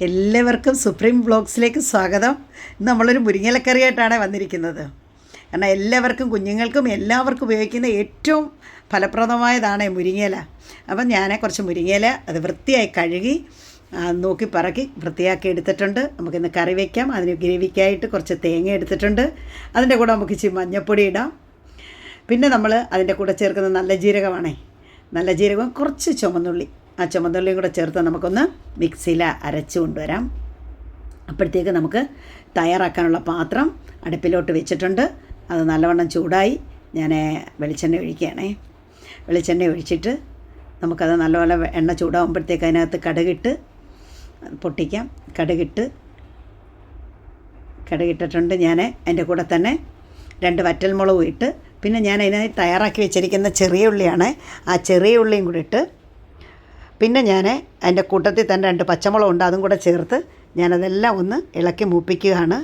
എല്ലാവർക്കും സുപ്രീം വ്ളോഗ്സിലേക്ക് സ്വാഗതം. ഇന്ന് നമ്മളൊരു മുരിങ്ങയിലക്കറിയായിട്ടാണ് വന്നിരിക്കുന്നത്. കാരണം എല്ലാവർക്കും, കുഞ്ഞുങ്ങൾക്കും എല്ലാവർക്കും ഉപയോഗിക്കുന്ന ഏറ്റവും ഫലപ്രദമായതാണ് മുരിങ്ങയില. അപ്പം ഞാൻ കുറച്ച് മുരിങ്ങയില അത് വൃത്തിയായി കഴുകി നോക്കി പറക്കി വൃത്തിയാക്കി എടുത്തിട്ടുണ്ട്. നമുക്കിന്ന് കറി വയ്ക്കാം. അതിന് ഗ്രേവിക്കായിട്ട് കുറച്ച് തേങ്ങ എടുത്തിട്ടുണ്ട്. അതിൻ്റെ കൂടെ നമുക്ക് ഇച്ചിരി മഞ്ഞൾപ്പൊടി ഇടാം. പിന്നെ നമ്മൾ അതിൻ്റെ കൂടെ ചേർക്കുന്ന നല്ല ജീരകമാണേ, നല്ല ജീരകവും കുറച്ച് ചുമന്നുള്ളി, ആ ചുമന്നുള്ളിയും കൂടെ ചേർത്ത് നമുക്കൊന്ന് മിക്സിയിൽ അരച്ച് കൊണ്ടുവരാം. അപ്പോഴത്തേക്ക് നമുക്ക് തയ്യാറാക്കാനുള്ള പാത്രം അടുപ്പിലോട്ട് വെച്ചിട്ടുണ്ട്. അത് നല്ലവണ്ണം ചൂടായി. ഞാൻ വെളിച്ചെണ്ണ ഒഴിക്കുകയാണേ. വെളിച്ചെണ്ണ ഒഴിച്ചിട്ട് നമുക്കത് നല്ലപോലെ എണ്ണ ചൂടാകുമ്പോഴത്തേക്ക് അതിനകത്ത് കടുകിട്ട് പൊട്ടിക്കാം. കടുകിട്ടിട്ടുണ്ട്. ഞാൻ അതിൻ്റെ കൂടെ തന്നെ 2 വറ്റൽമുളകും ഇട്ട്, പിന്നെ ഞാൻ അതിനായി തയ്യാറാക്കി വെച്ചിരിക്കുന്ന ചെറിയ ഉള്ളിയാണ്, ആ ചെറിയ ഉള്ളിയും കൂടി ഇട്ട്, പിന്നെ ഞാൻ അതിൻ്റെ കൂട്ടത്തിൽ തന്നെ 2 പച്ചമുളകുണ്ട്, അതും കൂടെ ചേർത്ത് ഞാനതെല്ലാം ഒന്ന് ഇളക്കി മൂപ്പിക്കുകയാണ്.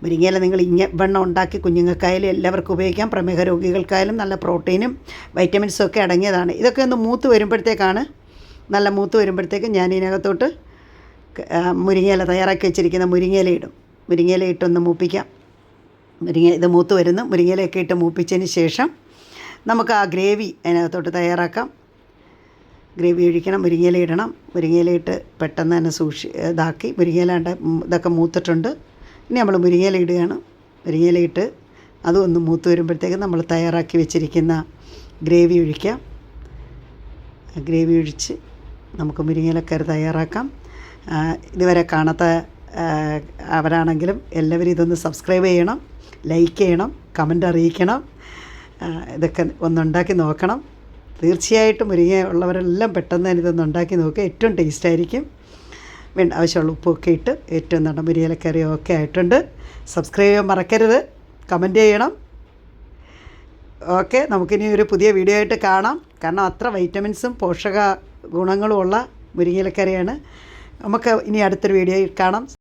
മുരിങ്ങയില നിങ്ങൾ വെണ്ണം ഉണ്ടാക്കി കുഞ്ഞുങ്ങൾക്കായാലും എല്ലാവർക്കും ഉപയോഗിക്കാം. പ്രമേഹ രോഗികൾക്കായാലും നല്ല പ്രോട്ടീനും വൈറ്റമിൻസും ഒക്കെ അടങ്ങിയതാണ്. ഇതൊക്കെ ഒന്ന് മൂത്ത് വരുമ്പോഴത്തേക്കാണ്, നല്ല മൂത്ത് വരുമ്പോഴത്തേക്ക് ഞാൻ ഇതിനകത്തോട്ട് മുരിങ്ങയില തയ്യാറാക്കി വെച്ചിരിക്കുന്ന മുരിങ്ങയില ഇടും. മുരിങ്ങയില ഇട്ടൊന്ന് മൂപ്പിക്കാം. ഇത് മൂത്ത് വരുന്നു. മുരിങ്ങയിലയൊക്കെ ഇട്ട് മൂപ്പിച്ചതിന് ശേഷം നമുക്ക് ആ ഗ്രേവി അതിനകത്തോട്ട് തയ്യാറാക്കാം. ഗ്രേവി ഒഴിക്കണം, മുരിങ്ങയില ഇടണം. മുരിങ്ങയില ഇട്ട് പെട്ടെന്ന് തന്നെ ഇതാക്കി മുരിങ്ങയില ഇതൊക്കെ മൂത്തിട്ടുണ്ട്. ഇനി നമ്മൾ മുരിങ്ങയില ഇടുകയാണ്. മുരിങ്ങയില ഇട്ട് അതും ഒന്ന് മൂത്ത് വരുമ്പോഴത്തേക്ക് നമ്മൾ തയ്യാറാക്കി വെച്ചിരിക്കുന്ന ഗ്രേവി ഒഴിക്കാം. ഗ്രേവി ഒഴിച്ച് നമുക്ക് മുരിങ്ങയിലക്കറി തയ്യാറാക്കാം. ഇതുവരെ കാണാത്ത അവരാണെങ്കിലും എല്ലാവരും ഇതൊന്ന് സബ്സ്ക്രൈബ് ചെയ്യണം, ലൈക്ക് ചെയ്യണം, കമൻ്റ് അറിയിക്കണം. ഇതൊക്കെ ഒന്നുണ്ടാക്കി നോക്കണം. തീർച്ചയായിട്ടും മുരിങ്ങ ഉള്ളവരെല്ലാം പെട്ടെന്ന് തന്നെ ഇതൊന്ന് ഉണ്ടാക്കി നോക്കുക. ഏറ്റവും ടേസ്റ്റായിരിക്കും. ആവശ്യമുള്ള ഉപ്പൊക്കെ ഇട്ട് ഏറ്റവും നല്ല മുരിങ്ങയിലക്കറി ഒക്കെ ആയിട്ടുണ്ട്. സബ്സ്ക്രൈബ് ചെയ്യാൻ മറക്കരുത്, കമൻറ്റ് ചെയ്യണം. ഓക്കെ, നമുക്കിനി ഒരു പുതിയ വീഡിയോ ആയിട്ട് കാണാം. കാരണം അത്ര വൈറ്റമിൻസും പോഷക ഗുണങ്ങളും ഉള്ള മുരിങ്ങയിലക്കറിയാണ്. നമുക്ക് ഇനി അടുത്തൊരു വീഡിയോയിൽ കാണാം.